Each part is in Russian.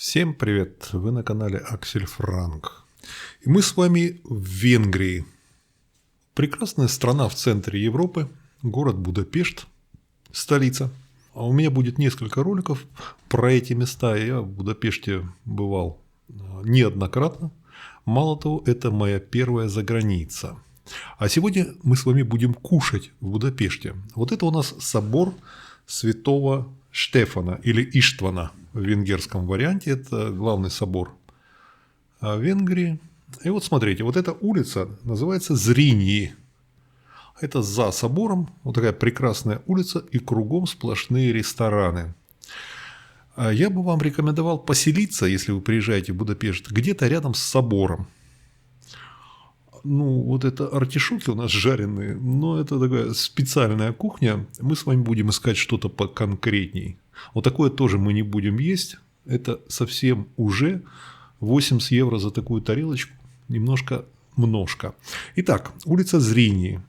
Всем привет! Вы на канале Аксель Франк. И мы с вами в Венгрии. Прекрасная страна в центре Европы, город Будапешт, столица. А у меня будет несколько роликов про эти места. Я в Будапеште бывал неоднократно. Мало того, это моя первая заграница. А сегодня мы с вами будем кушать в Будапеште. Вот это у нас собор Святого Штефана или Иштвана в венгерском варианте. Это главный собор Венгрии. И вот смотрите, вот эта улица называется Зриньи. Это за собором, вот такая прекрасная улица, и кругом сплошные рестораны. Я бы вам рекомендовал поселиться, если вы приезжаете в Будапешт, где-то рядом с собором. Ну, вот это артишоки у нас жареные, но это такая специальная кухня. Мы с вами будем искать что-то поконкретней. Вот такое тоже мы не будем есть. Это совсем уже 80 евро за такую тарелочку. Немножко множко. Итак, улица Зриньи.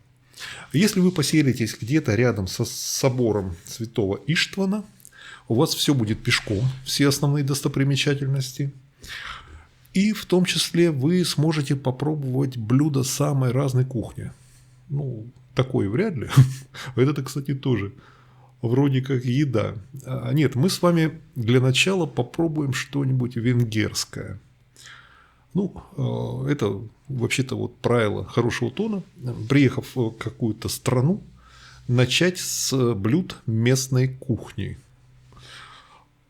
Если вы поселитесь где-то рядом со собором Святого Иштвана, у вас все будет пешком, все основные достопримечательности. И в том числе вы сможете попробовать блюда самой разной кухни. Ну, такое вряд ли. Это, кстати, тоже вроде как еда. Нет, мы с вами для начала попробуем что-нибудь венгерское. Ну, это вообще-то вот правило хорошего тона. Приехав в какую-то страну, начать с блюд местной кухни.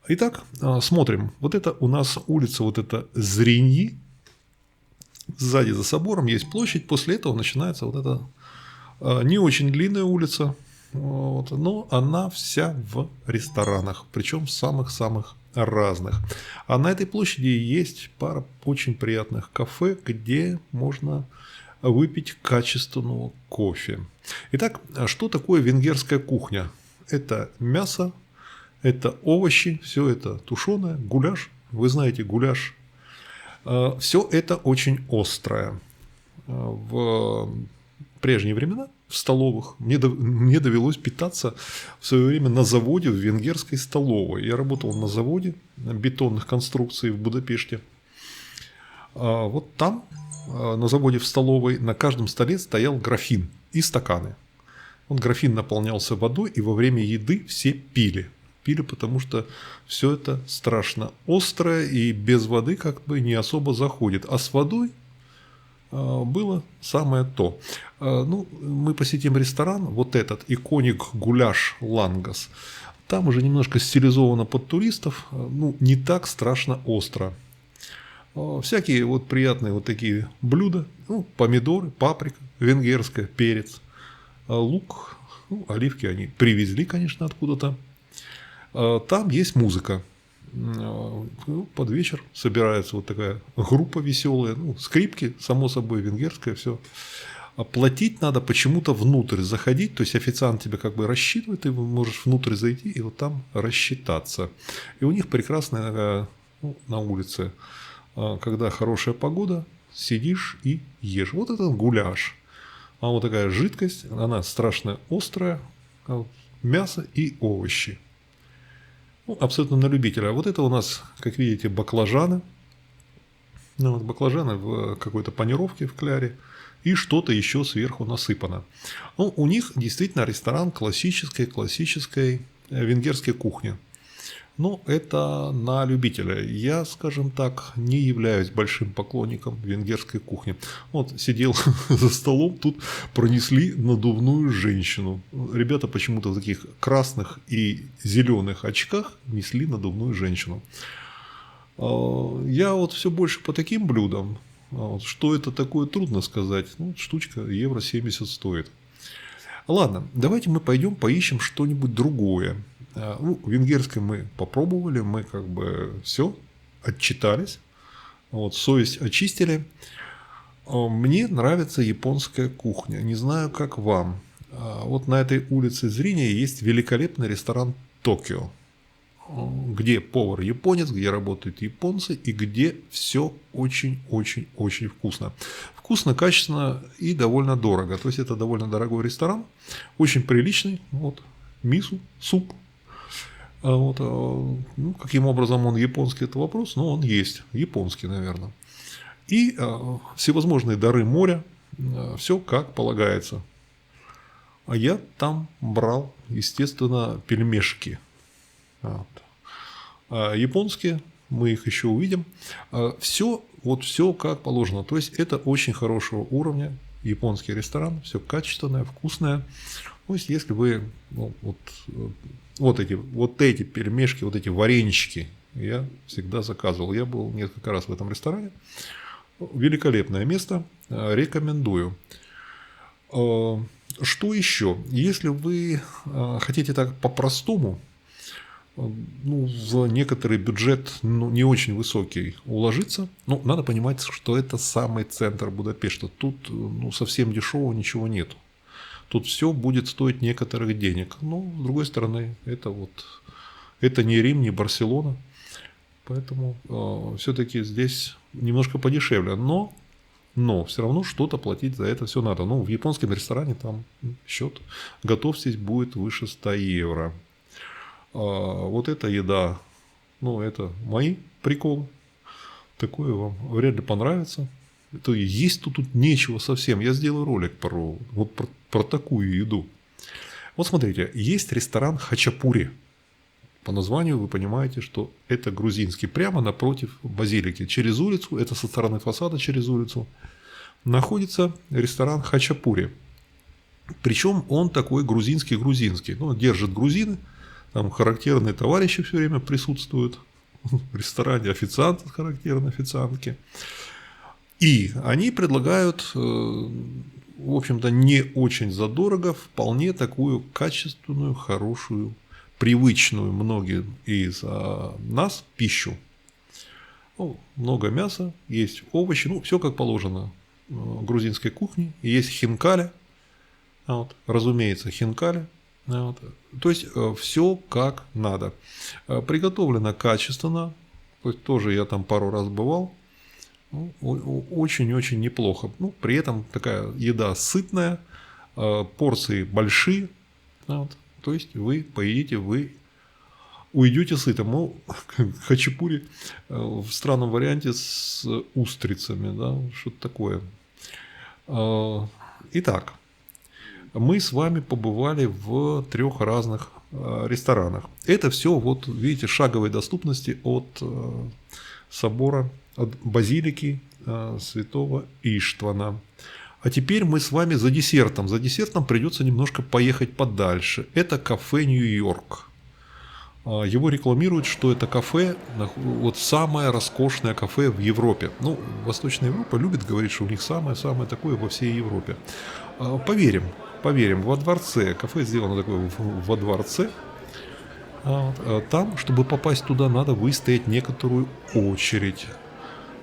Итак, смотрим. Вот это у нас улица, вот это Зриньи. Сзади за собором есть площадь. После этого начинается вот эта не очень длинная улица. Вот, но она вся в ресторанах. Причем самых-самых разных. А на этой площади есть пара очень приятных кафе, где можно выпить качественного кофе. Итак, что такое венгерская кухня? Это мясо. Это овощи, все это тушеное, гуляш. Вы знаете гуляш. Все это очень острое. В прежние времена в столовых мне довелось питаться в свое время на заводе в венгерской столовой. Я работал на заводе бетонных конструкций в Будапеште. Вот там, на заводе в столовой, на каждом столе стоял графин и стаканы. Вот графин наполнялся водой, и во время еды все пили. Пили, потому что все это страшно острое и без воды как бы не особо заходит. А с водой было самое то. Ну, мы посетим ресторан, вот этот, иконик Гуляш Лангас. Там уже немножко стилизовано под туристов, ну, не так страшно остро. Всякие вот приятные вот такие блюда, ну, помидоры, паприка, венгерская, перец, лук, ну, оливки они привезли, конечно, откуда-то. Там есть музыка. Под вечер собирается вот такая группа веселая. Ну, скрипки, само собой, венгерское, все. Платить надо почему-то внутрь заходить. То есть официант тебя как бы рассчитывает, ты можешь внутрь зайти и вот там рассчитаться. И у них прекрасная, ну, на улице, когда хорошая погода, сидишь и ешь. Вот это гуляш. А вот такая жидкость, она страшно острая. Мясо и овощи. Ну, абсолютно на любителя. А вот это у нас, как видите, баклажаны. Ну, вот баклажаны в какой-то панировке в кляре. И что-то еще сверху насыпано. Ну, у них действительно ресторан классической венгерской кухни. Но это на любителя. Я, скажем так, не являюсь большим поклонником венгерской кухни. Вот сидел за столом, тут пронесли надувную женщину. Ребята почему-то в таких красных и зеленых очках несли надувную женщину. Я вот все больше по таким блюдам. Что это такое, трудно сказать. Ну, штучка евро 70 стоит. Ладно, давайте мы пойдем поищем что-нибудь другое. Ну, венгерское мы попробовали, мы как бы все отчитались, вот, совесть очистили. Мне нравится японская кухня, не знаю, как вам. Вот на этой улице Зриньи есть великолепный ресторан Токио, где повар японец, где работают японцы и где все очень-очень-очень вкусно. Вкусно, качественно и довольно дорого. То есть это довольно дорогой ресторан, очень приличный. Вот мису, суп. Ну, каким образом он японский, это вопрос, но он есть, японский, наверное. И всевозможные дары моря, все как полагается. А я там брал, естественно, пельмешки. Вот. А японские, мы их еще увидим. Все, вот все как положено. То есть это очень хорошего уровня японский ресторан, все качественное, вкусное. То есть если вы вот эти пельмешки, вот эти варенички я всегда заказывал. Я был несколько раз в этом ресторане. Великолепное место, рекомендую. Что еще? Если вы хотите так по-простому, ну, в некоторый бюджет не очень высокий уложиться, ну, надо понимать, что это самый центр Будапешта. Тут совсем дешевого ничего нет. Тут все будет стоить некоторых денег. Но, с другой стороны, это не Рим, не Барселона. Поэтому все-таки здесь немножко подешевле. Но все равно что-то платить за это все надо. Ну, в японском ресторане там счет готовьтесь будет выше 100 евро. Вот эта еда, это мои приколы. Такое вам вряд ли понравится. То есть тут нечего совсем. Я сделаю ролик про такую еду. Вот смотрите, есть ресторан Хачапури. По названию вы понимаете, что это грузинский. Прямо напротив базилики. Через улицу, это со стороны фасада через улицу, находится ресторан Хачапури. Причем он такой грузинский. Держит грузины. Там характерные товарищи все время присутствуют в ресторане, официанты, характерные официантки. И они предлагают, в общем-то, не очень задорого, вполне такую качественную, хорошую, привычную многим из нас пищу. Много мяса, есть овощи, все как положено в грузинской кухне. Есть хинкали, разумеется, хинкали. То есть все как надо. Приготовлено качественно. Тоже я там пару раз бывал. Очень-очень неплохо. При этом такая еда сытная, порции большие. То есть вы поедите, вы уйдете сытым. Хачапури в странном варианте с устрицами, что-то такое. Итак, мы с вами побывали в 3 разных ресторанах. Это все, видите, шаговой доступности от собора, от базилики святого Иштвана. А теперь мы с вами за десертом. За десертом придется немножко поехать подальше. Это кафе Нью-Йорк. Его рекламируют, что это кафе, самое роскошное кафе в Европе. Восточная Европа любит говорить, что у них самое-самое такое во всей Европе. Поверим, во дворце. Кафе сделано такое во дворце. Там, чтобы попасть туда, надо выстоять некоторую очередь.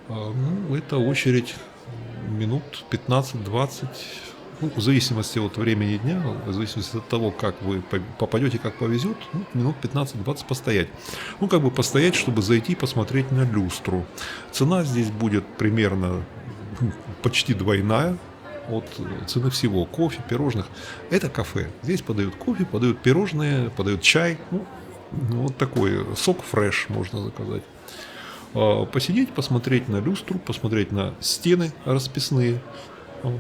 Это очередь минут 15-20, в зависимости от времени дня, в зависимости от того, как вы попадете, как повезет, минут 15-20 постоять. Постоять, чтобы зайти и посмотреть на люстру. Цена здесь будет примерно почти двойная от цены всего. Кофе, пирожных. Это кафе. Здесь подают кофе, подают пирожные, подают чай. Такой сок фреш можно заказать. Посидеть, посмотреть на люстру, посмотреть на стены расписные,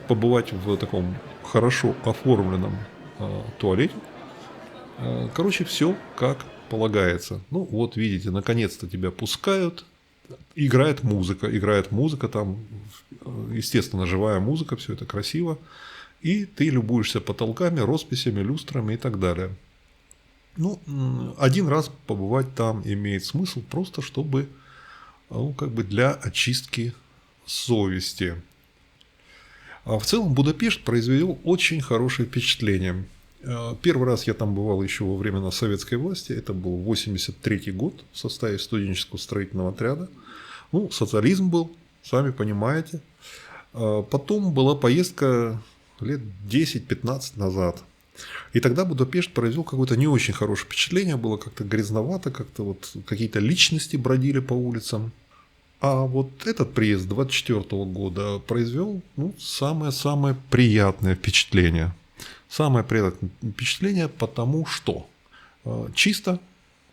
побывать в таком хорошо оформленном туалете. Короче, все как полагается. Видите, наконец-то тебя пускают. Играет музыка там, естественно, живая музыка, все это красиво. И ты любуешься потолками, росписями, люстрами и так далее. Один раз побывать там имеет смысл, просто чтобы для очистки совести. А в целом Будапешт произвел очень хорошее впечатление. Первый раз я там бывал еще во времена советской власти. Это был 1983 год в составе студенческого строительного отряда. Социализм был, сами понимаете. Потом была поездка лет 10-15 назад. И тогда Будапешт произвел какое-то не очень хорошее впечатление. Было как-то грязновато, как-то какие-то личности бродили по улицам. А этот приезд 24 года произвел самое-самое приятное впечатление. Самое приятное впечатление, потому что чисто,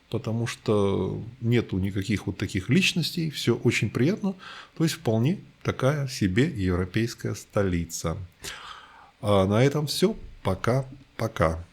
потому что нету никаких вот таких личностей, все очень приятно, то есть вполне такая себе европейская столица. А на этом все. Пока-пока.